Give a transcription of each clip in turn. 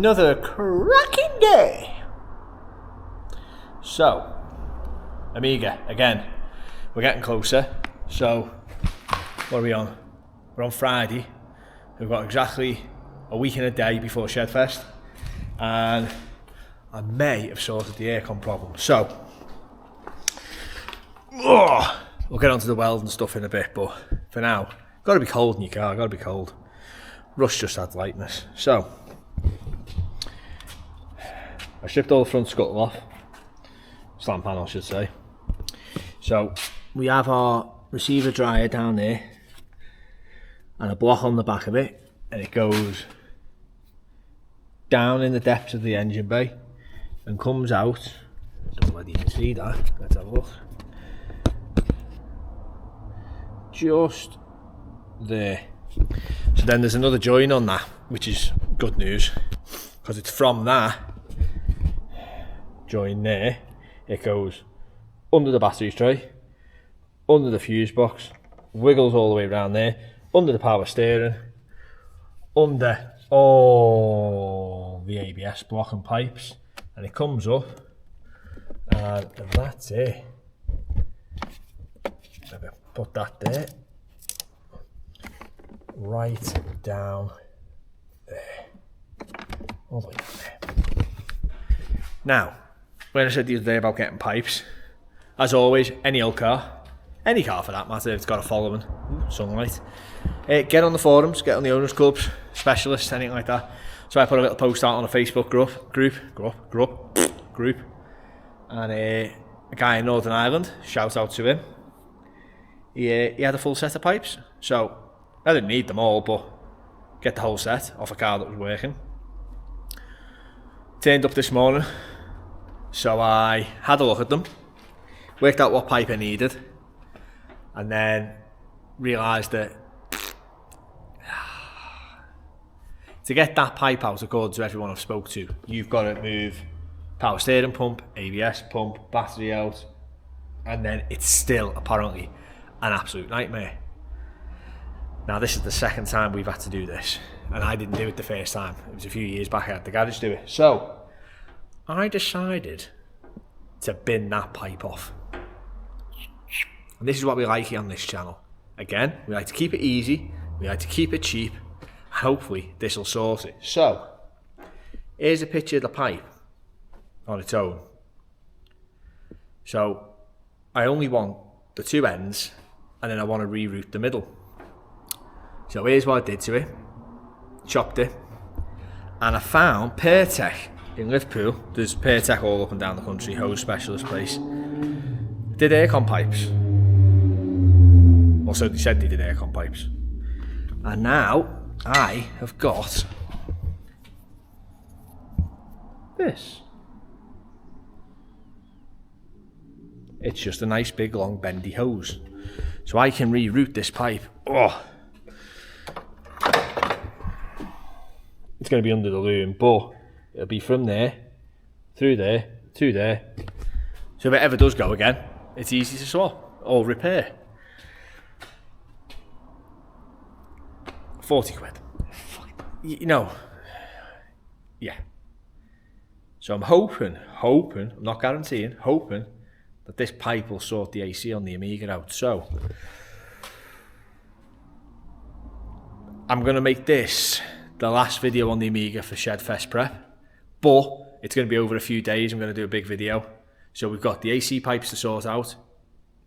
Another cracking day. So, Amiga, again, we're getting closer. So, what are we on? We're on Friday. We've got exactly a week and a day before Shedfest. And I may have sorted the aircon problem. So, we'll get onto the weld and stuff in a bit, but for now, got to be cold in your car, got to be cold. Rust just adds lightness. So, I stripped all the front scuttle off, slant panel I should say. So, we have our receiver dryer down there, and a block on the back of it, and it goes down in the depths of the engine bay, and comes out, I don't know whether you can see that, let's have a look. Just there. So then there's another join on that, which is good news, because it's from that join there, it goes under the batteries tray, under the fuse box, wiggles all the way around there, under the power steering, under all the ABS block and pipes, and it comes up, and that's it. Put that there, right down there, all the way down there. Now, when I said the other day about getting pipes, as always, any old car, any car for that matter, if it's got a following, sunlight, get on the forums, get on the owners clubs, specialists, anything like that. So I put a little post out on a Facebook group, and a guy in Northern Ireland, shout out to him, he had a full set of pipes. So I didn't need them all, but get the whole set off a car that was working. Turned up this morning, so I had a look at them, worked out what pipe I needed, and then realised that to get that pipe out, according to everyone I've spoke to, you've got to move power steering pump, ABS pump, battery out, and then it's still apparently an absolute nightmare. Now this is the second time we've had to do this, and I didn't do it the first time. It was a few years back, I had the garage do it. So I decided to bin that pipe off. And this is what we like here on this channel. Again, we like to keep it easy, we like to keep it cheap, and hopefully this will sort it. So, here's a picture of the pipe on its own. So, I only want the two ends, and then I want to reroute the middle. So here's what I did to it. Chopped it, and I found pirtek in Liverpool. There's pirtek all up and down the country, hose specialist place. Did aircon pipes. Also, they said they did aircon pipes. And now I have got this. It's just a nice big long bendy hose. So I can reroute this pipe. Oh, it's going to be under the loom, but it'll be from there, through there, to there. So if it ever does go again, it's easy to swap or repair. 40 quid. You know, yeah. So I'm hoping, I'm not guaranteeing, hoping that this pipe will sort the AC on the Amiga out. So I'm going to make this the last video on the Amiga for Shedfest prep, but it's going to be over a few days. I'm going to do a big video. So we've got the AC pipes to sort out,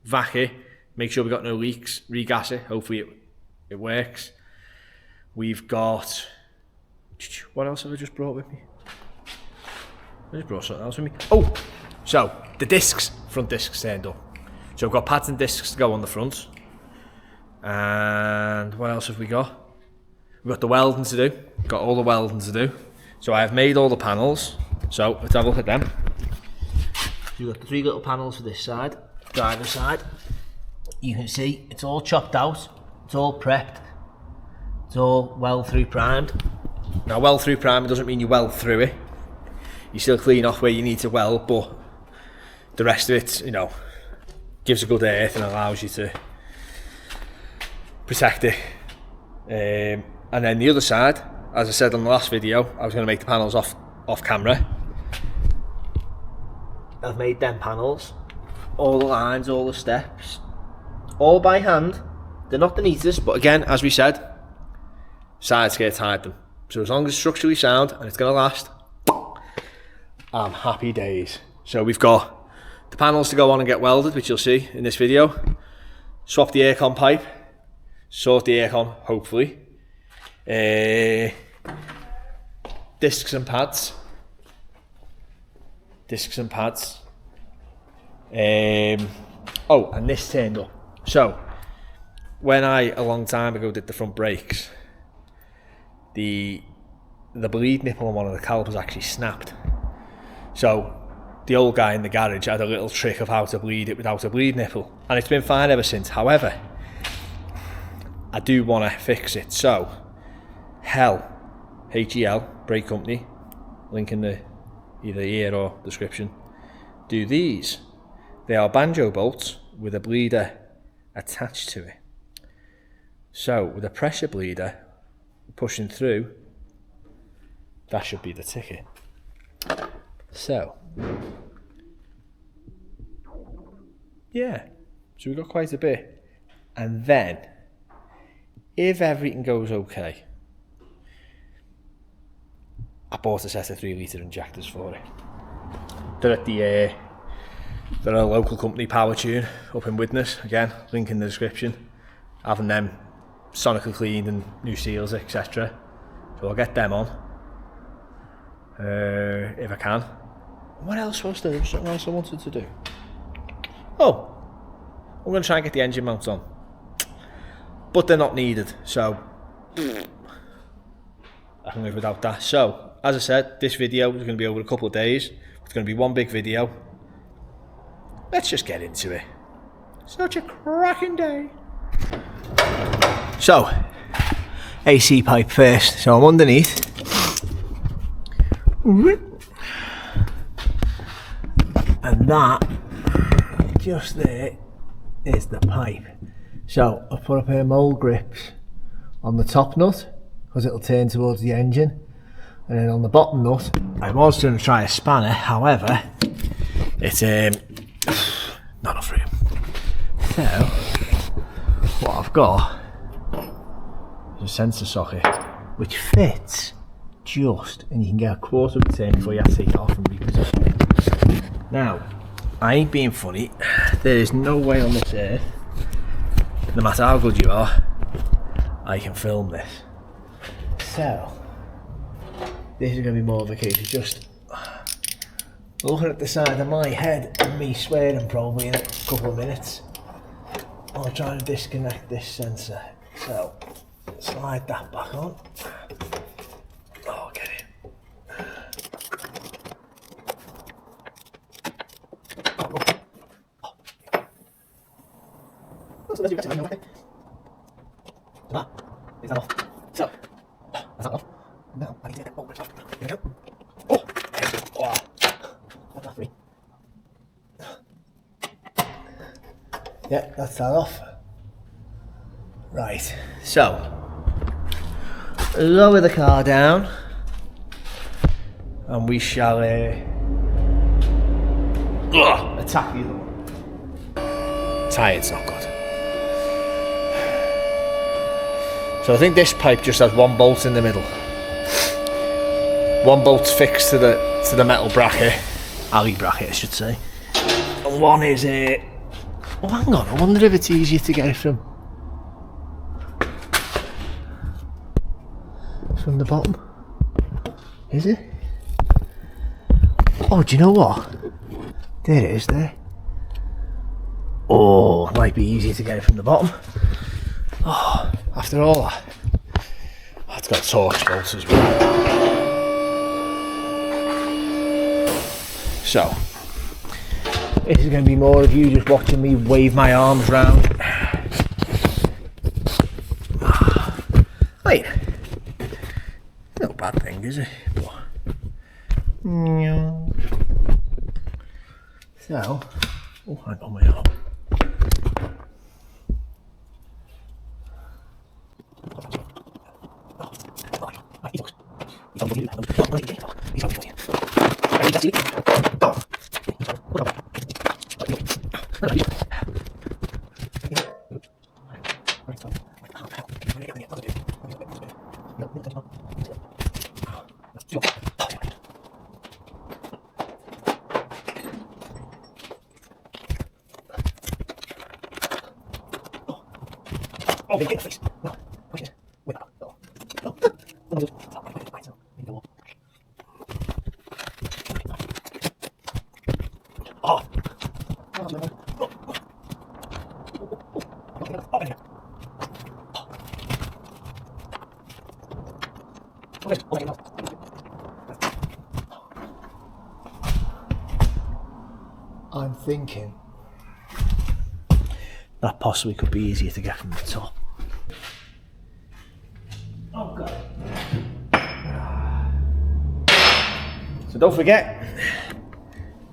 vac it, make sure we've got no leaks, regas it, hopefully it works. We've got, what else have I just brought with me? I just brought something else with me. Oh, so the discs, front discs turned up. So we've got pads and discs to go on the front. And what else have we got? We've got the welding to do. Got all the welding to do. So I have made all the panels. So let's have a look at them. You've got the three little panels for this side, driver's side. You can see it's all chopped out. It's all prepped. It's all weld through primed. Now weld through primed doesn't mean you weld through it. You still clean off where you need to weld, but the rest of it, you know, gives a good earth and allows you to protect it. And then the other side, as I said on the last video, I was going to make the panels off camera. I've made them panels, all the lines, all the steps, all by hand. They're not the neatest, but again, as we said, side skirts hide them. So as long as it's structurally sound and it's going to last, I'm happy days. So we've got the panels to go on and get welded, which you'll see in this video. Swap the aircon pipe, sort the aircon, hopefully. Discs and pads. Oh, and this turned up. So when I, a long time ago, did the front brakes, the bleed nipple on one of the calipers actually snapped. So the old guy in the garage had a little trick of how to bleed it without a bleed nipple, and it's been fine ever since. However, I do want to fix it. So HELL, HEL, brake company, link in the either here or description, do these. They are banjo bolts with a bleeder attached to it. So with a pressure bleeder pushing through, that should be the ticket. So yeah, so we've got quite a bit. And then if everything goes okay, I bought a set of 3 litre injectors for it. They're at they're a local company, Power Tune, up in Widnes. Again, link in the description. Having them sonically cleaned and new seals, etc. So I'll get them on if I can. What else was there? Something else I wanted to do. Oh, I'm going to try and get the engine mounts on, but they're not needed, so I can live without that. So as I said, this video is going to be over a couple of days. It's going to be one big video. Let's just get into it. Such a cracking day. So, AC pipe first. So I'm underneath. And that, just there, is the pipe. So I've put a pair of mould grips on the top nut, because it'll turn towards the engine. And then on the bottom nut, I was going to try a spanner, however, it's not enough room. So, what I've got is a sensor socket, which fits just, and you can get a quarter of a turn before you have to take it off and reposition it. Now, I ain't being funny, there is no way on this earth, no matter how good you are, I can film this. So, this is going to be more of a case of just looking at the side of my head and me swearing probably in a couple of minutes. I'll try and disconnect this sensor. So, slide that back on. Oh, get it. So that's that. Is that off? So, that's that off. Now, I need to get that over the top. Here we go. Oh! Oh! That's three. Yeah, that's that off. Right, so lower the car down and we shall attack the other one. Tired's not good. So I think this pipe just has one bolt in the middle. One bolt's fixed to the metal bracket, alley bracket I should say, and one is oh hang on, I wonder if it's easier to get it from the bottom. Is it? Oh, do you know what? There it is there. Oh, it might be easier to get it from the bottom. Oh, after all that. Oh, it's got Torx bolts as well. So, this is going to be more of you just watching me wave my arms round. Wait, no bad thing, is it? But, so, oh, hang on my arm. Oh, get in the face. No, push it. Wait, no. No. No. Oh. I'm thinking that possibly could be easier to get from the top. Oh god. So don't forget,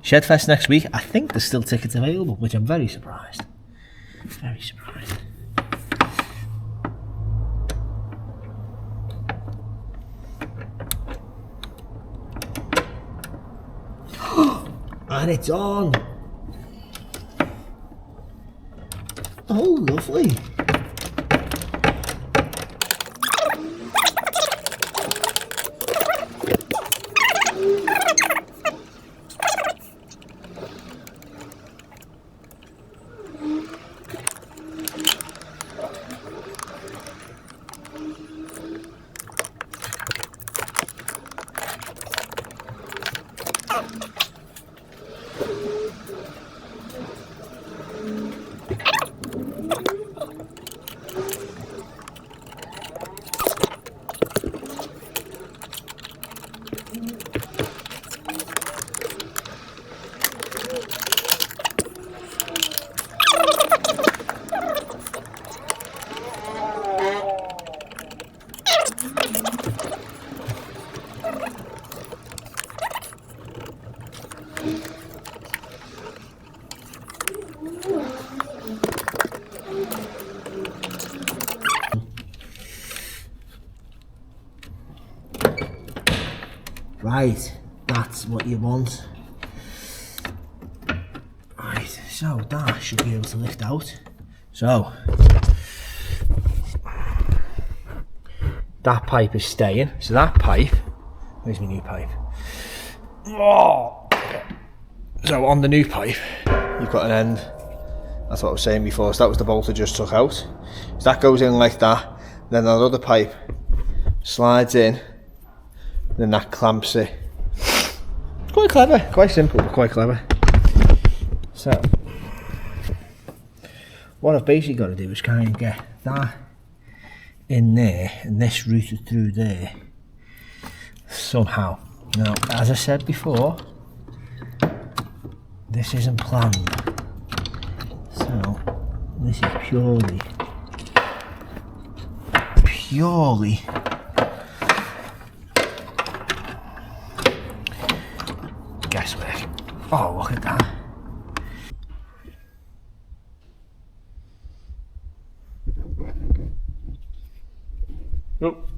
Shedfest next week. I think there's still tickets available, which I'm very surprised. Very surprised. And it's on. Oh, lovely. Right, that's what you want. Right, so that should be able to lift out. So that pipe is staying. So that pipe, where's my new pipe? Oh. So on the new pipe, you've got an end. That's what I was saying before. So that was the bolt I just took out. So that goes in like that. Then that other pipe slides in. Then that clamps it. Quite clever, quite simple, but quite clever. So, what I've basically got to do is kind of get that in there and this routed through there somehow. Now, as I said before, this isn't planned. So, this is purely guesswork. Oh, look at that. Nope.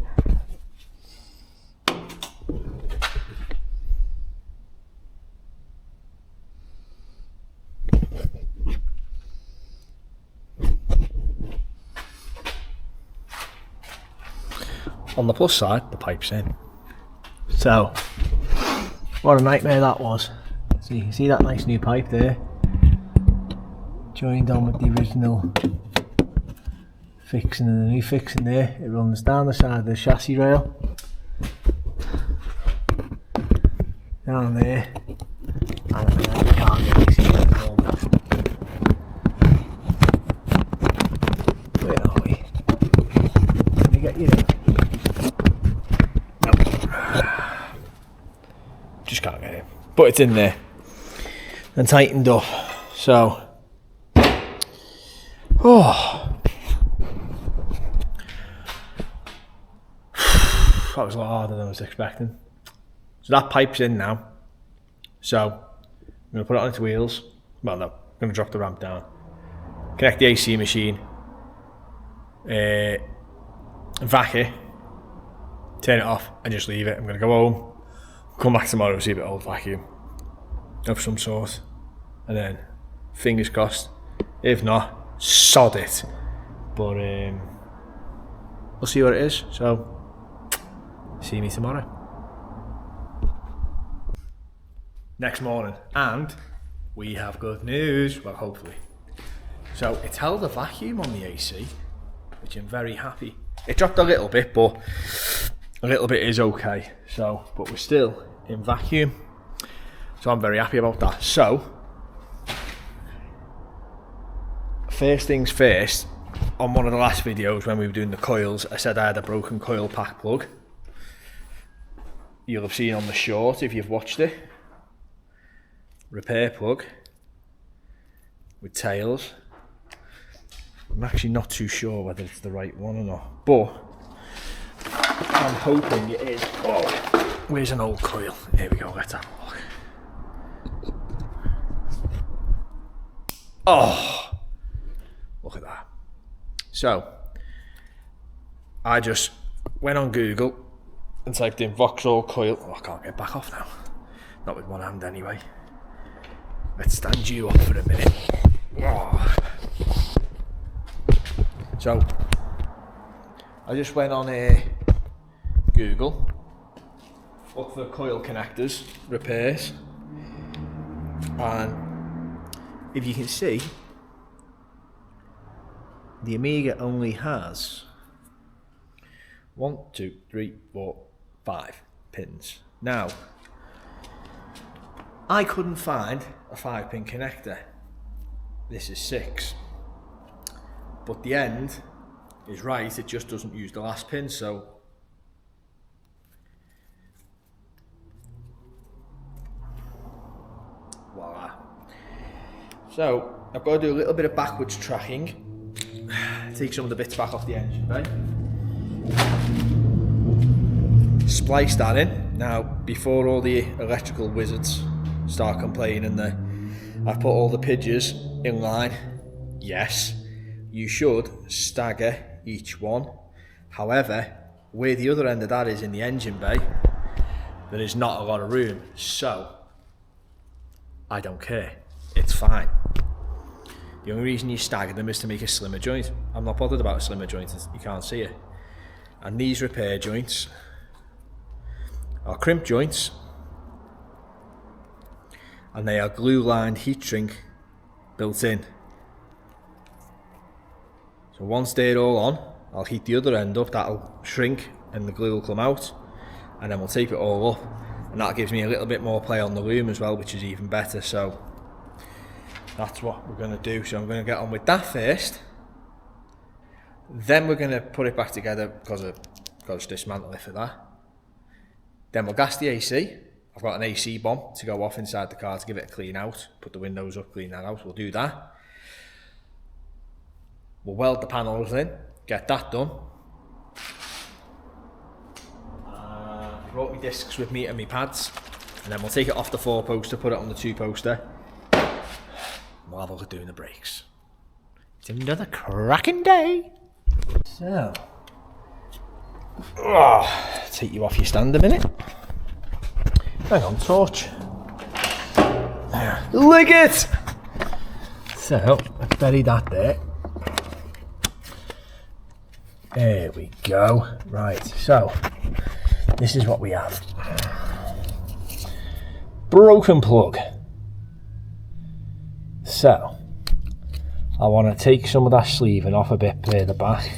On the plus side, the pipe's in. So, what a nightmare that was. So you can see that nice new pipe there, joined on with the original fixing and the new fixing there. It runs down the side of the chassis rail, down there, and then you can't really see it at all. Where are we? Can we get you in? Just can't get it, but it's in there and tightened up. So, oh, that was a lot harder than I was expecting. So that pipe's in now. So I'm going to put it on its wheels. Well, no, I'm going to drop the ramp down, connect the AC machine, vac it, turn it off, and just leave it. I'm going to go home. Come back tomorrow, see a bit old vacuum of some sort, and then fingers crossed. If not, sod it. But we'll see what it is. So see me tomorrow. Next morning, and we have good news. Well, hopefully. So it's held a vacuum on the AC, which I'm very happy. It dropped a little bit, but a little bit is okay. So, but we're still in vacuum, so I'm very happy about that. So, first things first, on one of the last videos when we were doing the coils, I said I had a broken coil pack plug. You'll have seen on the short if you've watched it. Repair plug with tails. I'm actually not too sure whether it's the right one or not, but I'm hoping it is. Oh, where's an old coil? Here we go, let's have a look. Oh, look at that. So, I just went on Google and typed in Vauxhall coil. Oh, I can't get back off now. Not with one hand anyway. Let's stand you up for a minute. Oh. So, I just went on Google, looked for coil connectors, repairs, and if you can see, the Amiga only has 1, 2, 3, 4, 5 pins. Now, I couldn't find a 5-pin connector. This is 6. But the end is right, it just doesn't use the last pin, so voila. So I've got to do a little bit of backwards tracking, take some of the bits back off the engine bay, splice that in. Now, before all the electrical wizards start complaining that I've put all the pidges in line, yes, you should stagger each one. However, where the other end of that is in the engine bay, there is not a lot of room, so I don't care, it's fine. The only reason you stagger them is to make a slimmer joint. I'm not bothered about a slimmer joint, you can't see it. And these repair joints are crimp joints, and they are glue lined heat shrink built in. So once they're all on, I'll heat the other end up, that'll shrink and the glue will come out, and then we'll tape it all up, and that gives me a little bit more play on the loom as well, which is even better. So that's what we're going to do. So I'm going to get on with that first, then we're going to put it back together because I've got to dismantle it for that. Then we'll gas the AC. I've got an AC bomb to go off inside the car to give it a clean out, put the windows up, clean that out. We'll do that. We'll weld the panels in, get that done. I brought my discs with me and my pads, and then we'll take it off the 4-poster, put it on the 2-poster. We'll have a look at doing the brakes. It's another cracking day. So, take you off your stand a minute. Hang on, torch. Lick it! So, let's bury that there. There we go. Right, so this is what we have. Broken plug. So I want to take some of that sleeving off a bit there at the back.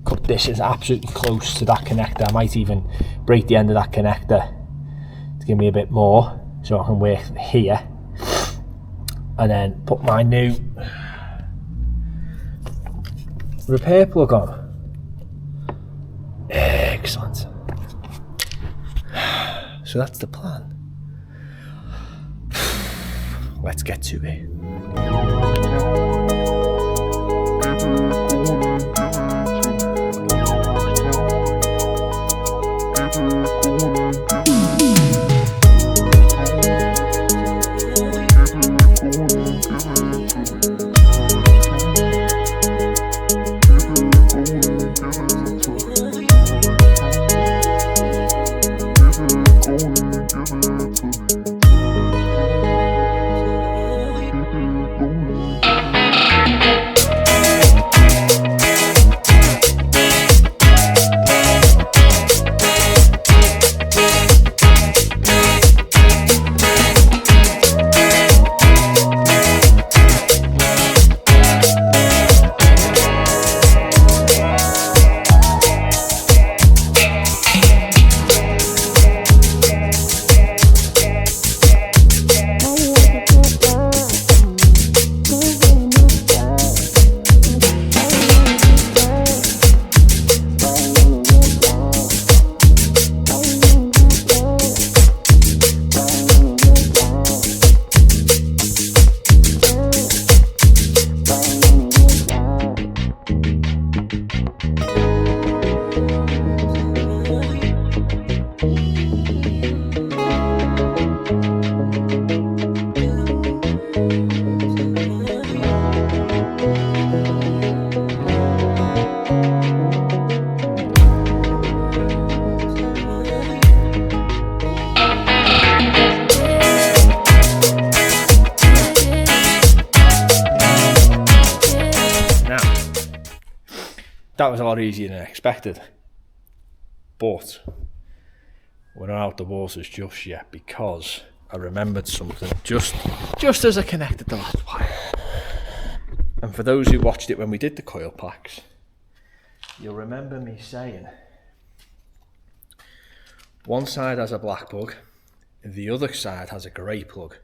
Cut this is absolutely close to that connector. I might even break the end of that connector to give me a bit more so I can work here. And then put my new repair plug on. Excellent. So that's the plan. Let's get to it. that was a lot easier than I expected. But we're not out the waters just yet, because I remembered something just as I connected the last wire. And for those who watched it when we did the coil packs, you'll remember me saying one side has a black plug, the other side has a grey plug.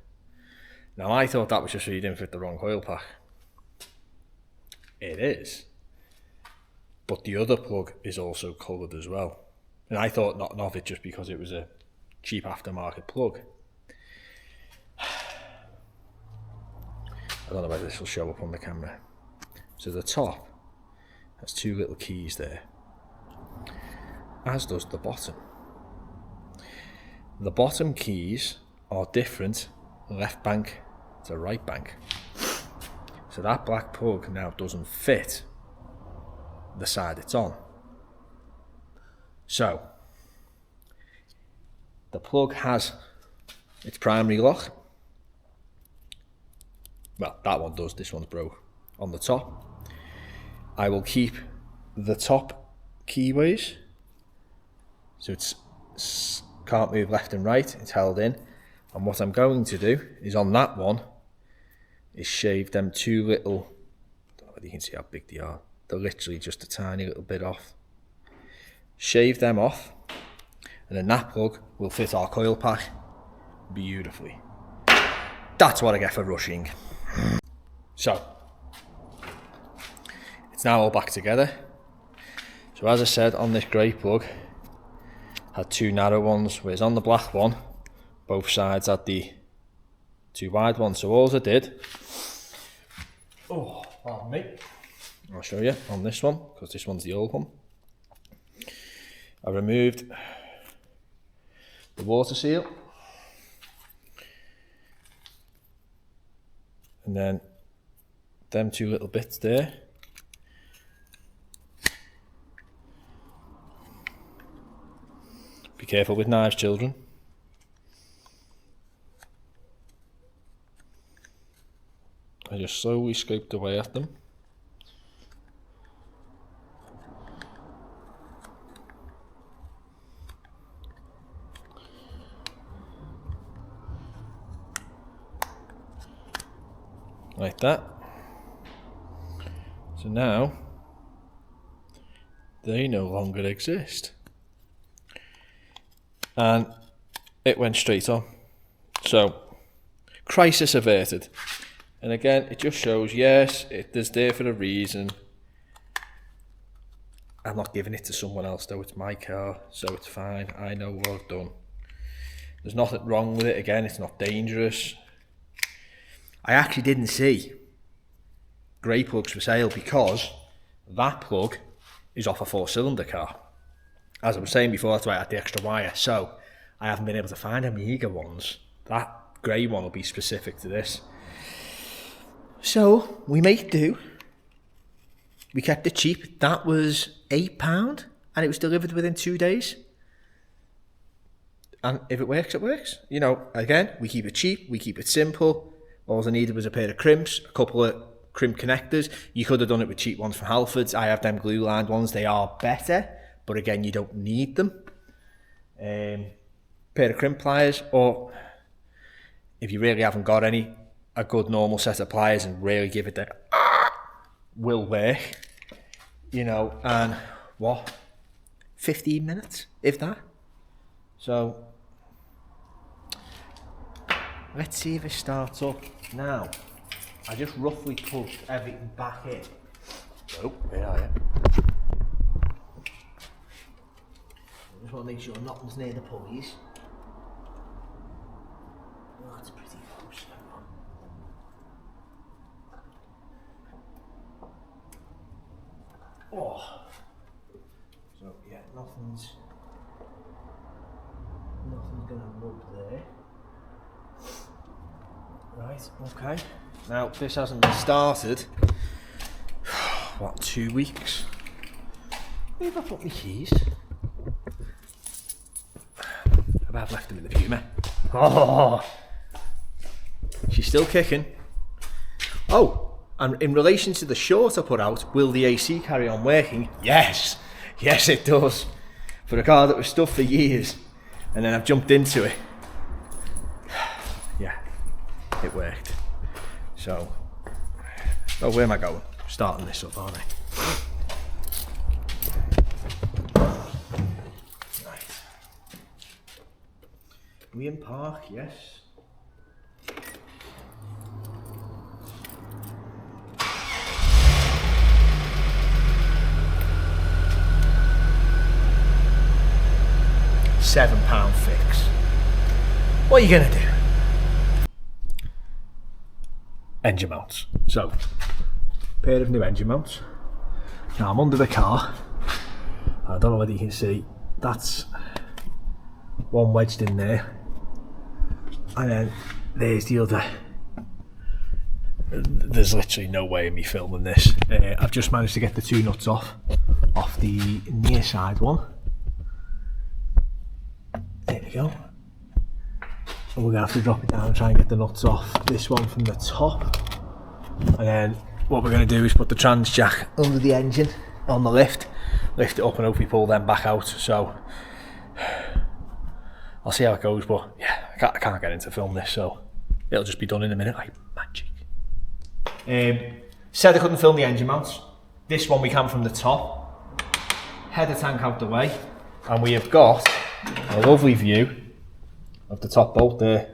Now I thought that was just so you didn't fit the wrong coil pack. It is. But the other plug is also coloured as well. And I thought nothing of it just because it was a cheap aftermarket plug. I don't know whether this will show up on the camera. So the top has two little keys there, as does the bottom. The bottom keys are different left bank to right bank. So that black plug now doesn't fit the side it's on. So the plug has its primary lock. Well, that one does, this one's broke on the top. I will keep the top keyways, so it's can't move left and right, it's held in. And what I'm going to do is on that one is shave them two little, I don't know whether you can see how big they are, they're literally just a tiny little bit off. Shave them off, and then that plug will fit our coil pack beautifully. That's what I get for rushing. So it's now all back together. So as I said, on this grey plug had two narrow ones, whereas on the black one both sides had the two wide ones. So all I did, pardon me, I'll show you on this one, because this one's the old one. I removed the water seal, and then them two little bits there. Be careful with knives, children. I just slowly scraped away at them. Like that. So now they no longer exist. And it went straight on. So crisis averted. And again, it just shows, yes, it is there for a reason. I'm not giving it to someone else though, it's my car, so it's fine. I know what I've done. There's nothing wrong with it. Again, it's not dangerous. I actually didn't see grey plugs for sale because that plug is off a 4-cylinder car. As I was saying before, that's why I had the extra wire. So I haven't been able to find any Amiga ones. That grey one will be specific to this. So we make do. We kept it cheap. That was £8 and it was delivered within 2 days. And if it works, it works. You know, again, we keep it cheap, we keep it simple. All I needed was a pair of crimps, a couple of crimp connectors. You could have done it with cheap ones from Halfords. I have them glue lined ones. They are better, but again, you don't need them. Pair of crimp pliers, or if you really haven't got any, a good normal set of pliers and really give it the will work. You know, and what? 15 minutes, if that. So let's see if it starts up. Now, I just roughly pushed everything back in. Oh, there I am. I just want to make sure nothing's near the pulleys. Oh, that's pretty close. Oh. So, yeah, nothing's going to rub there. Right, okay. Now, this hasn't been started. What, 2 weeks? Where have I put my keys? I've left them in the Puma. Oh! She's still kicking. Oh! And in relation to the short I put out, will the AC carry on working? Yes, yes it does. For a car that was stuffed for years, and then I've jumped into it. Yeah, it worked. So, oh, where am I going? Starting this up, aren't I? Right. We in park, yes. £7 fix. What are you gonna do? Engine mounts. So, pair of new engine mounts. Now I'm under the car. I don't know whether you can see. That's one wedged in there, and then there's the other. There's literally no way of me filming this. I've just managed to get the two nuts off the near side one. There we go. And we're going to have to drop it down and try and get the nuts off this one from the top. And then what we're going to do is put the trans jack under the engine on the lift it up and hopefully pull them back out. So I'll see how it goes, but yeah, I can't get into film this, so it'll just be done in a minute like magic. Said I couldn't film the engine mounts. This one we can from the top. Header tank out the way, and we have got a lovely view of the top bolt there.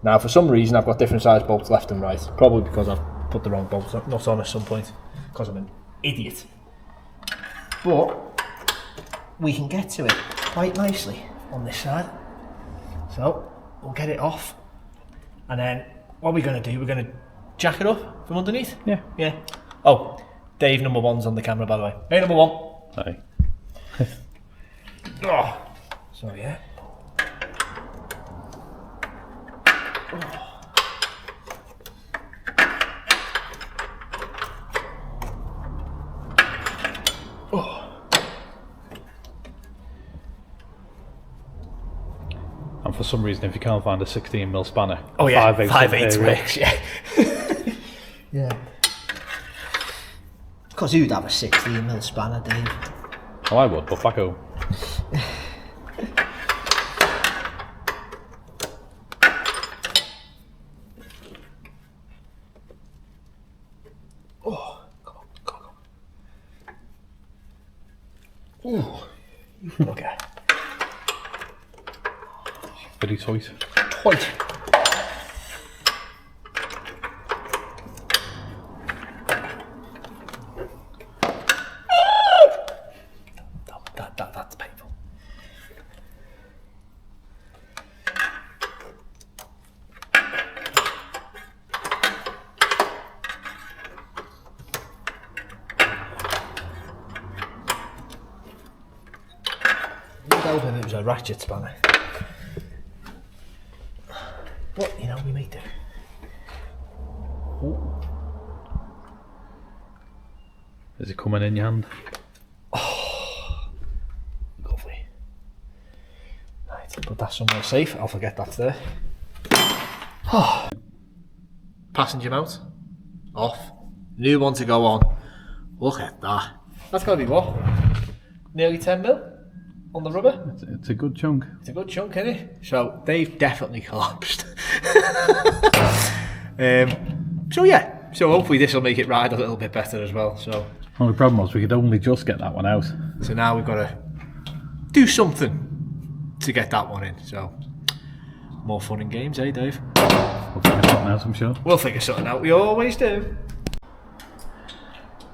Now for some reason I've got different size bolts left and right, probably because I've put the wrong bolts nut on at some point, because I'm an idiot. But we can get to it quite nicely on this side. So we'll get it off, and then what we're going to do, we're going to jack it up from underneath. Yeah. Yeah. Oh, Dave number one's on the camera, by the way. Hey, number one. Hi. Oh, so yeah. And for some reason, if you can't find a 16mm spanner, oh yeah, 5/8 works, yeah. Yeah. Because who'd have a 16mm spanner, Dave? Oh, I would, but back home. Oh, come on. Ooh, okay. Pretty tight. Tight. That's painful. You'd hope if it was a ratchet spanner. But, you know, we may do. Ooh. Is it coming in your hand? Oh, lovely. Right, put that somewhere safe. I'll forget that's there. Oh. Passenger mount off. New one to go on. Look at that. That's got to be what? Nearly 10mm on the rubber? It's a good chunk. It's a good chunk, isn't it? So they've definitely collapsed. So yeah, so hopefully this will make it ride a little bit better as well. So Only problem was we could only just get that one out. So now we've got to do something to get that one in. So more fun and games, eh, Dave? We'll figure something out, I'm sure. We'll figure something out. We always do.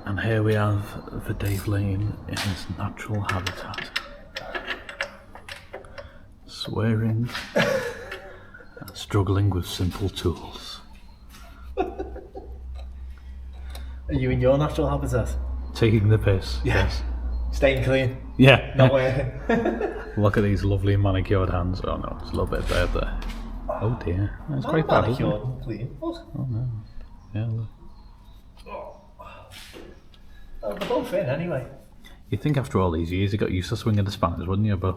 And here we have the Dave Lane in his natural habitat. Swearing and struggling with simple tools. Are you in your natural habitat? Taking the piss. Yes. Staying clean. Yeah. Not working. Look at these lovely manicured hands. Oh no, it's a little bit bare there. Oh dear. It's quite bad, isn't it? Clean. What? Oh no. Yeah, look. Oh, they're both in anyway. You'd think after all these years you got used to swinging the spanners, wouldn't you? But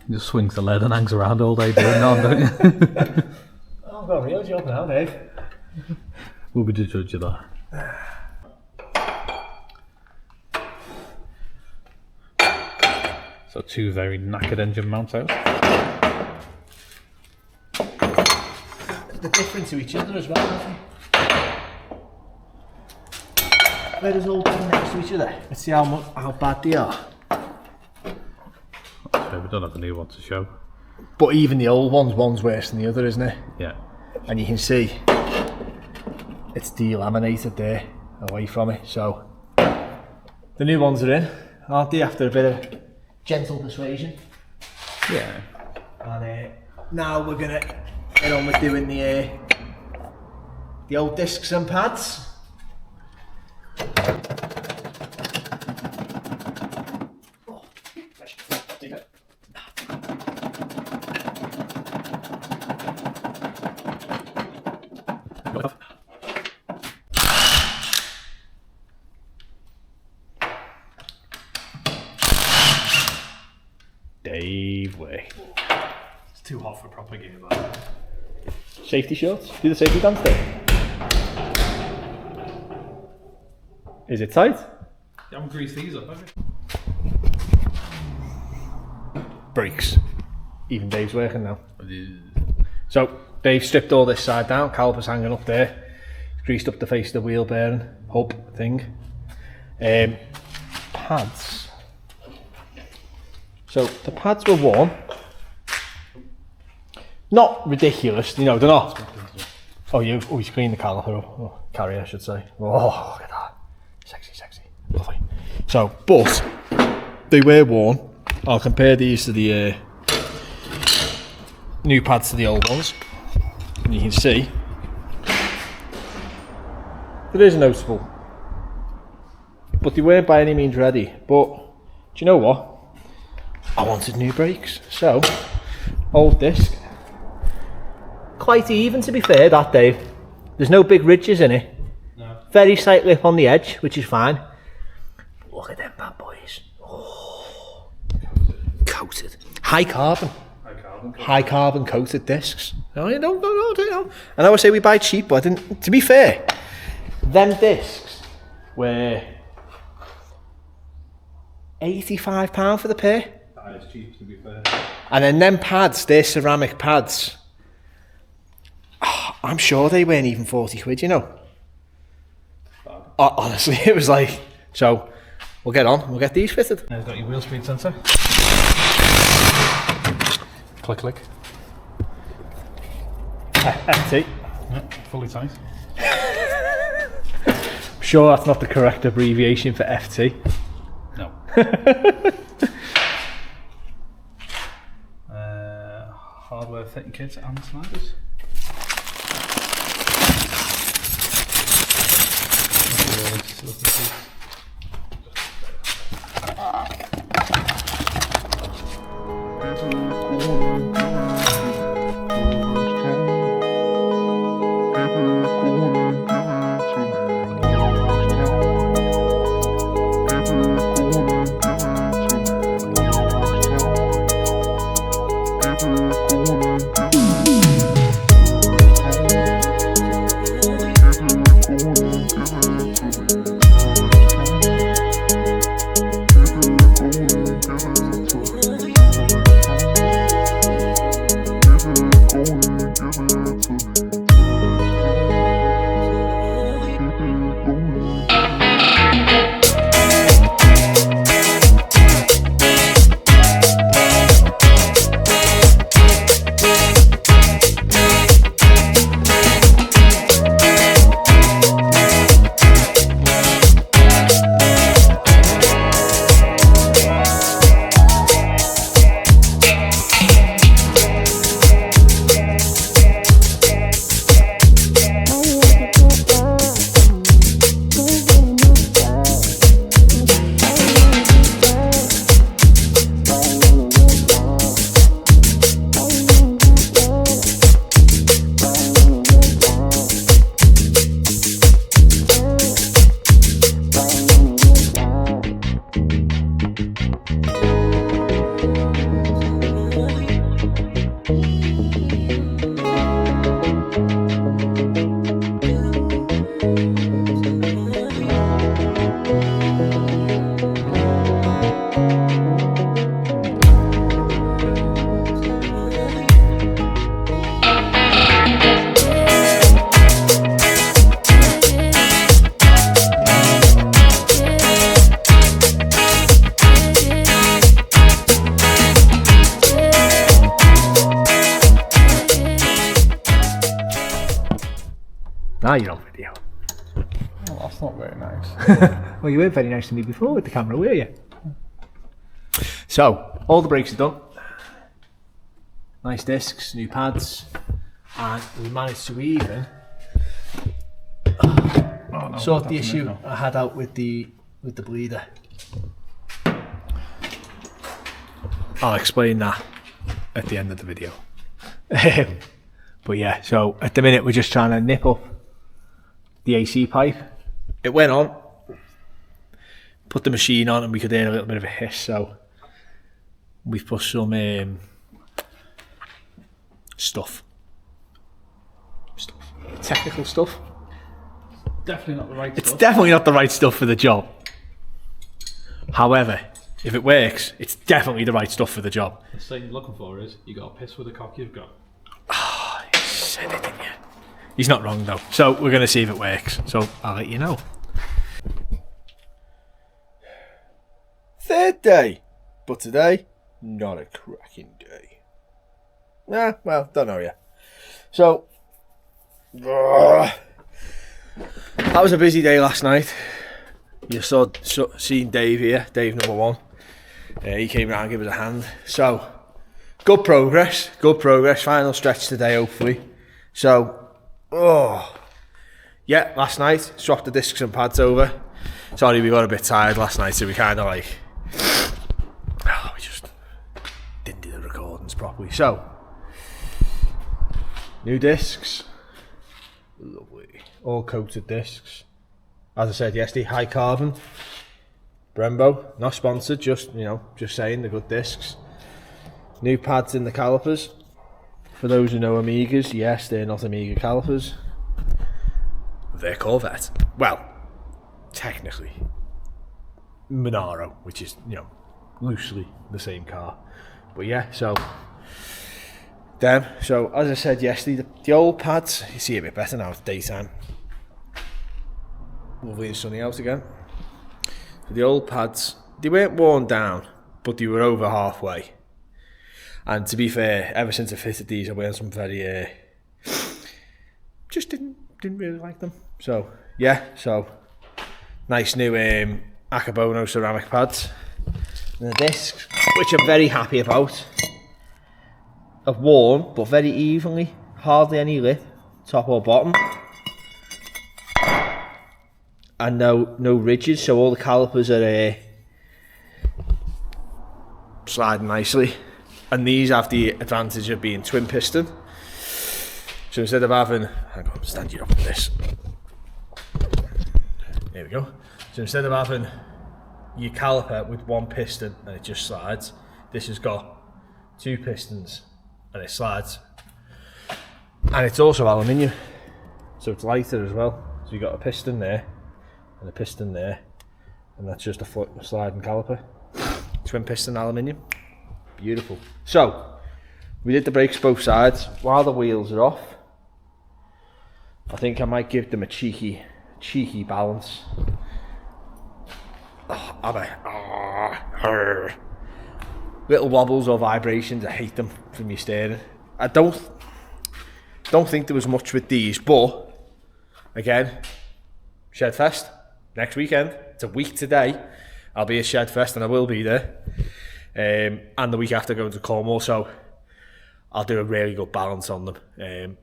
he just swings the lead and hangs around all day doing that, don't you? Oh, I've got a real job now, Dave. We'll be the judge of that. So 2 very knackered engine mounts out. They're different to each other as well, aren't they? Let us all put next to each other. Let's see how bad they are. Okay, we don't have the new one to show. But even the old one's worse than the other, isn't it? Yeah. And you can see it's delaminated there away from it. So the new ones are in, aren't they? After a bit of gentle persuasion. Yeah. And now we're gonna get on with doing the old discs and pads. Dave way. It's too hot for a proper game, but Safety shorts. Do the safety dance there. Is it tight? you haven't greased these up, have you? Brakes. Even Dave's working now. So Dave stripped all this side down, calipers hanging up there, greased up the face of the wheel bearing hub thing. Pads. So the pads were worn. Not ridiculous, you know, they're not. Oh, he's cleaned the caliper up. Oh, carrier, I should say. Oh, look at that. Sexy, sexy. Lovely. So, but they were worn. I'll compare these to the new pads to the old ones. And you can see there is noticeable. But they weren't by any means ready. But do you know what? I wanted new brakes. So, old disc. Quite even, to be fair, that Dave. There's no big ridges in it. No. Very slight lip on the edge, which is fine. Look at them bad boys. Oh. Coated. High carbon. High carbon coated discs. No, you don't know. And I would say we buy cheap, but I didn't. To be fair, them discs were £85 for the pair. That is cheap, to be fair. And then them pads, they're ceramic pads. Oh, I'm sure they weren't even 40 quid, you know. Honestly, it was like, so we'll get on, we'll get these fitted. Now you've got your wheel speed sensor. Click, click. FT. Yeah, fully tight. I'm sure that's not the correct abbreviation for FT. No. Hardware fitting kit and sliders. now you're on video. Oh, that's not very nice. Well, you weren't very nice to me before with the camera, were you? So, all the brakes are done. Nice discs, new pads, and we managed to even sort the issue I had out with the bleeder. I'll explain that at the end of the video. But yeah, so at the minute we're just trying to nip up the AC pipe. It went on, put the machine on, and we could hear a little bit of a hiss, so we've put some stuff, technical stuff. Definitely not the right It's stuff. definitely not the right stuff for the job. However, if it works, it's definitely the right stuff for the job. The thing you're looking for is you got to piss with the cock you've got. You said it, didn't you? He's not wrong though. So we're going to see if it works. So I'll let you know. Third day. But today, not a cracking day. Well, don't know yet. So, that was a busy day last night. You saw seeing Dave here, Dave number 1. He came round and gave us a hand. So, good progress. Final stretch today, hopefully. So, yeah, last night, swapped the discs and pads over. Sorry, we got a bit tired last night, so we kind of like, we just didn't do the recordings properly. So, new discs. Lovely. All coated discs. As I said yesterday, high carbon. Brembo, not sponsored, just saying, the good discs. New pads in the calipers. For those who know Amigas, yes, they're not Amiga calipers. They're Corvette. Well, technically. Monaro, which is, loosely the same car. But yeah, so them. So as I said yesterday, the old pads, you see a bit better now, it's daytime. Lovely and sunny out again. The old pads, they weren't worn down, but they were over halfway. And to be fair, ever since I fitted these, I wear some very just didn't really like them. So yeah, so nice new Akabono ceramic pads. And the discs, which I'm very happy about, are worn but very evenly, hardly any lip, top or bottom. And no ridges, so all the calipers are sliding nicely. And these have the advantage of being twin piston. So instead of having, hang on, stand you up with this. There we go. So instead of having your caliper with one piston and it just slides, this has got 2 pistons and it slides. And it's also aluminium, so it's lighter as well. So you've got a piston there and a piston there, and that's just a sliding caliper. Twin piston aluminium. Beautiful. So, we did the brakes both sides. While the wheels are off, I think I might give them a cheeky balance. Little wobbles or vibrations, I hate them from your steering. I don't think there was much with these, but again, Shedfest next weekend. It's a week today. I'll be at Shedfest and I will be there. And the week after going to Cornwall, so I'll do a really good balance on them. And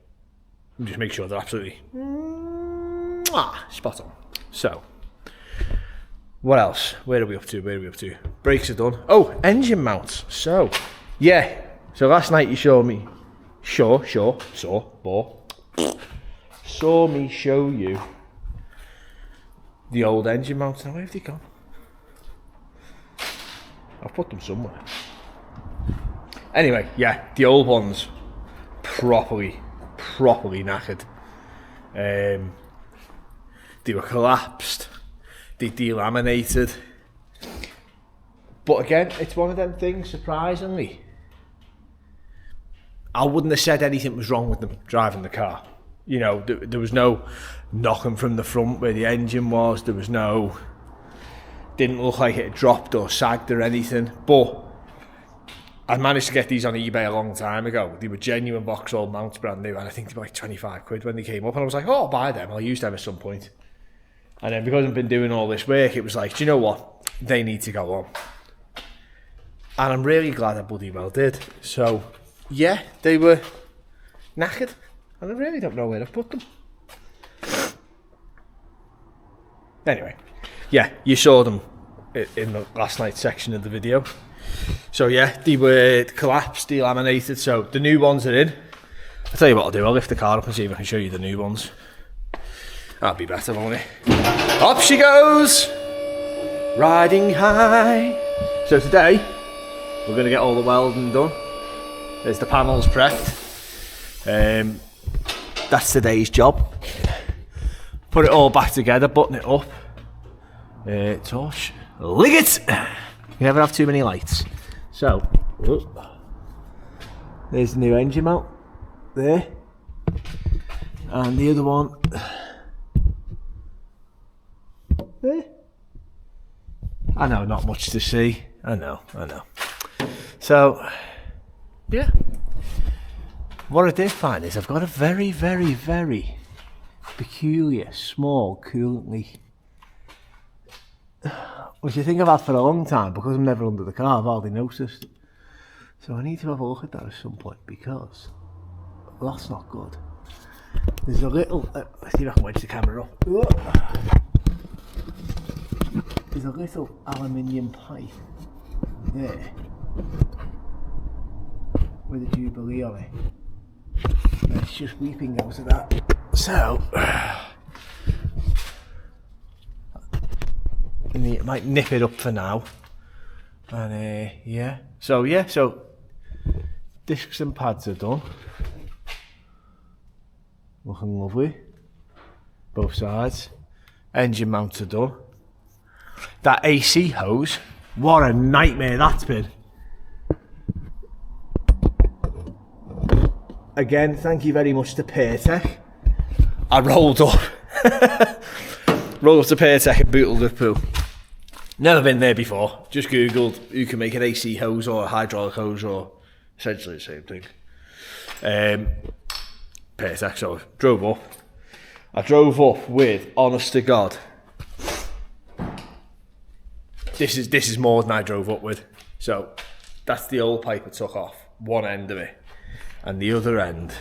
just make sure they're absolutely spot on. So, what else? Where are we up to? Brakes are done. Oh, engine mounts. So, yeah. So last night you showed me, saw me show you the old engine mounts. Now where have they gone? I've put them somewhere. Anyway, yeah, the old ones properly knackered. They were collapsed. They delaminated. But again, it's one of them things, surprisingly. I wouldn't have said anything was wrong with them driving the car. There was no knocking from the front where the engine was. There was no... Didn't look like it had dropped or sagged or anything. But I managed to get these on eBay a long time ago. They were genuine Vauxhall mounts, brand new, and I think they were like 25 quid when they came up. And I was like, oh, I'll buy them. I'll use them at some point. And then because I've been doing all this work, it was like, do you know what? They need to go on. And I'm really glad I bloody well did. So, yeah, they were knackered. And I really don't know where I've put them. Anyway, yeah, you saw them in the last night's section of the video. So yeah, they were collapsed, delaminated, so the new ones are in. I'll tell you what I'll do, I'll lift the car up and see if I can show you the new ones. That'll be better, won't it? Up she goes! Riding high. So today, we're going to get all the welding done. There's the panels prepped. That's today's job. Put it all back together, button it up. Torch. Lig it! You never have too many lights. So, there's the new engine mount there, and the other one there. I know, not much to see. I know. So, yeah. What I did find is I've got a very, very, very peculiar, small coolant leak, which I think I've had for a long time. Because I'm never under the car, I've hardly noticed. So I need to have a look at that at some point, because that's not good. There's a little, let's see if I can wedge the camera up. There's a little aluminium pipe there with a Jubilee on it. And it's just weeping out of that. So, it might nip it up for now. And yeah. So discs and pads are done. Looking lovely. Both sides. Engine mounts are done. That AC hose, what a nightmare that's been. Again, thank you very much to pirtek. I rolled up. Rolled up to pirtek and bootled Liverpool. Never been there before. Just googled who can make an AC hose or a hydraulic hose, or essentially the same thing. Pirtek, so drove up. I drove up with, honest to God, this is more than I drove up with. So that's the old pipe I took off, one end of it, and the other end,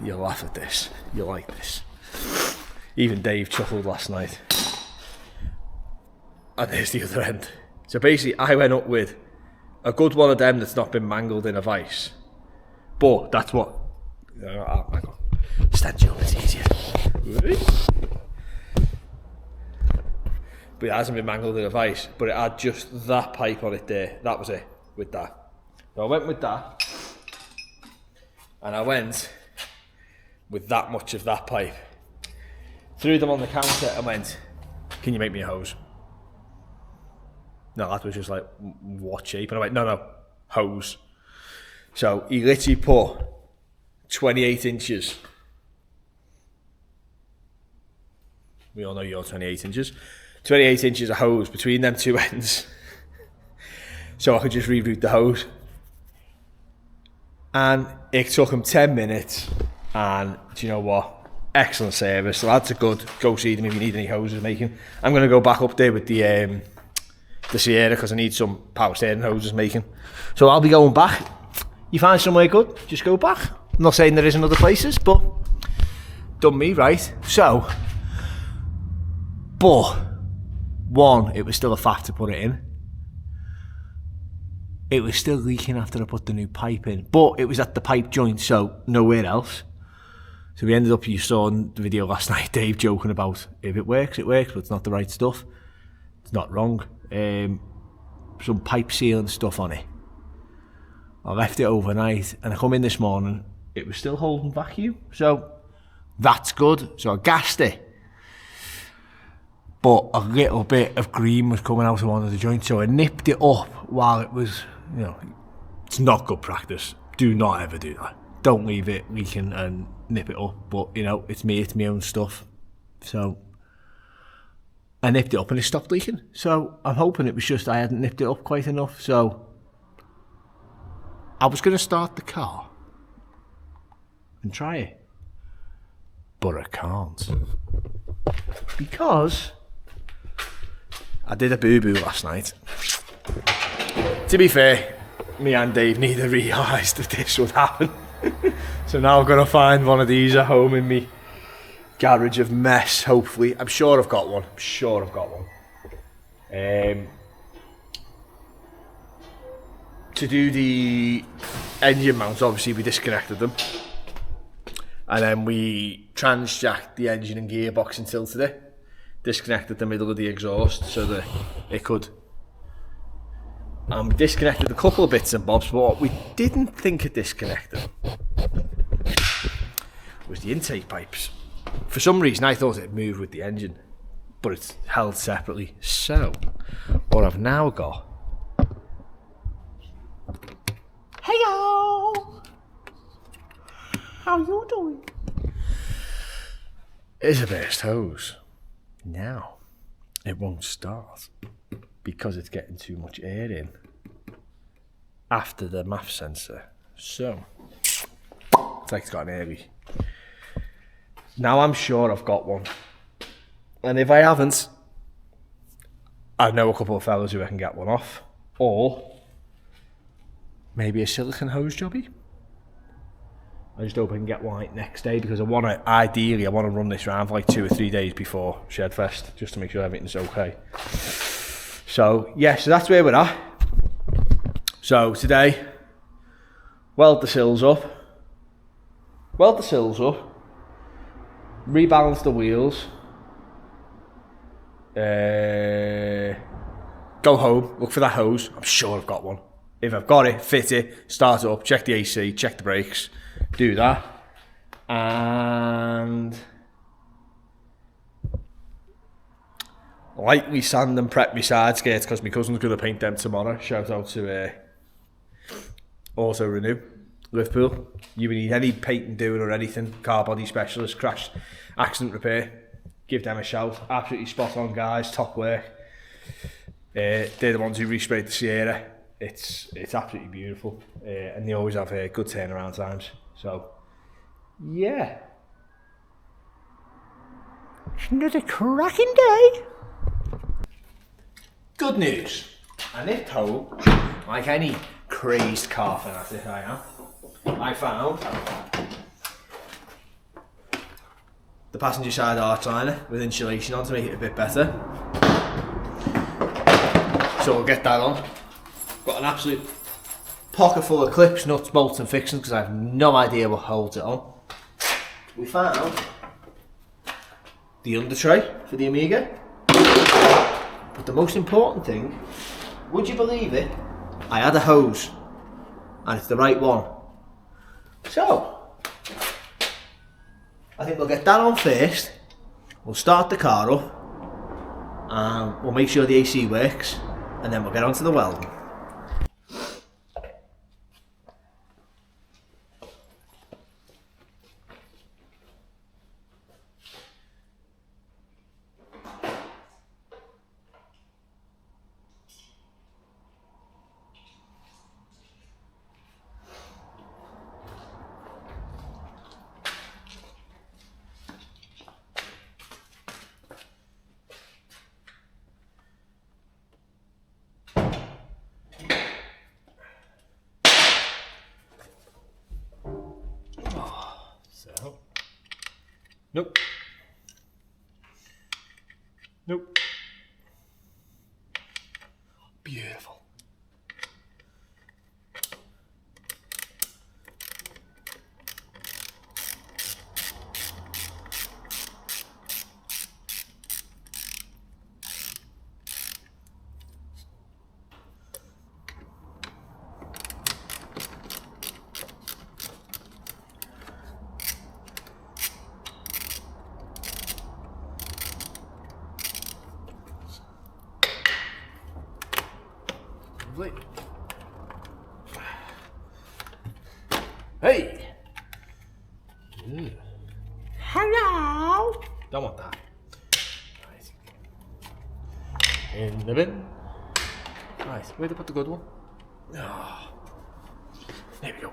you'll laugh at this, you'll like this. Even Dave chuckled last night. And there's the other end. So basically I went up with a good one of them that's not been mangled in a vice. But that's what, hang on, stand you up, it's easier. But it hasn't been mangled in a vice, but it had just that pipe on it there. That was it, with that. So I went with that, and I went with that much of that pipe. Threw them on the counter and went, can you make me a hose? No, that was just like, what shape? And I went, no, hose. So he literally put 28 inches. We all know you're 28 inches. 28 inches of hose between them two ends. So I could just reroute the hose. And it took him 10 minutes. And do you know what? Excellent service. The lads are good. Go see them if you need any hoses making. I'm going to go back up there with the Sierra because I need some power steering hoses making. So I'll be going back. You find somewhere good, just go back. I'm not saying there isn't other places, but done me right. So, but one, it was still a faff to put it in. It was still leaking after I put the new pipe in, but it was at the pipe joint, so nowhere else. So we ended up, you saw in the video last night, Dave joking about, if it works, but it's not the right stuff. It's not wrong. Some pipe sealing stuff on it. I left it overnight, and I come in this morning, it was still holding vacuum, so that's good. So I gassed it, but a little bit of green was coming out of one of the joints, so I nipped it up while it was, you know, it's not good practice. Do not ever do that. Don't leave it leaking and nip it up, but you know, it's my own stuff. So I nipped it up and it stopped leaking. So I'm hoping it was just I hadn't nipped it up quite enough. So I was going to start the car and try it, but I can't. Because I did a boo-boo last night. To be fair, me and Dave neither realised that this would happen. So now I've got to find one of these at home in me garage of mess, hopefully. I'm sure I've got one. To do the engine mounts, obviously we disconnected them. And then we transjacked the engine and gearbox and tilted it. Disconnected the middle of the exhaust so that it could. And we disconnected a couple of bits and bobs, but what we didn't think of disconnecting was the intake pipes. For some reason I thought it'd move with the engine, but it's held separately. So, what I've now got... Heyo! How you doing? Is a burst hose. Now, it won't start because it's getting too much air in after the MAF sensor. So, it's like it's got an airy. Now I'm sure I've got one. And if I haven't, I know a couple of fellas who I can get one off. Or maybe a silicone hose jobby. I just hope I can get one like next day, because ideally I want to run this round for like 2 or 3 days before Shedfest, just to make sure everything's okay. So yeah, so that's where we're at. So today, weld the sills up, rebalance the wheels, go home, look for that hose. I'm sure I've got one. If I've got it, fit it, start it up, check the AC, check the brakes, do that, and lightly sand and prep my side skirts because my cousin's going to paint them tomorrow. Shout out to Auto Renew, Liverpool. You need any painting doing or anything, car body specialist, crash, accident repair, give them a shout. Absolutely spot on guys, top work. They're the ones who resprayed the Sierra. It's absolutely beautiful, and they always have good turnaround times. So, yeah. It's another cracking day. Good news. I nipped home, like any crazed car fanatic I am. I found the passenger side arch liner with insulation on to make it a bit better. So we'll get that on. Got an absolute pocket full of clips, nuts, bolts and fixings because I have no idea what holds it on. We found the under tray for the Amiga. But the most important thing, would you believe it? I had a hose and it's the right one. So, I think we'll get that on first. We'll start the car up and we'll make sure the AC works, and then we'll get onto the welding. Nope. Nope. Beautiful. Hey! Ooh. Hello! Don't want that. Right. In the bin. Right, where'd I put the good one? Oh. There we go.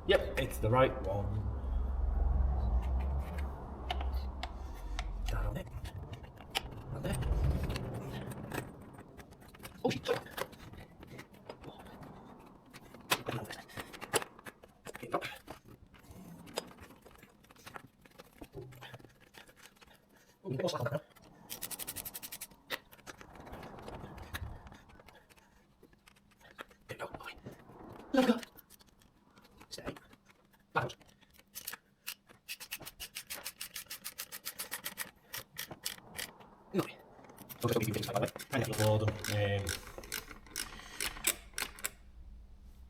Yep, it's the right one. Down on it. On there. Oh, shit, sorry. Stay. Out. No.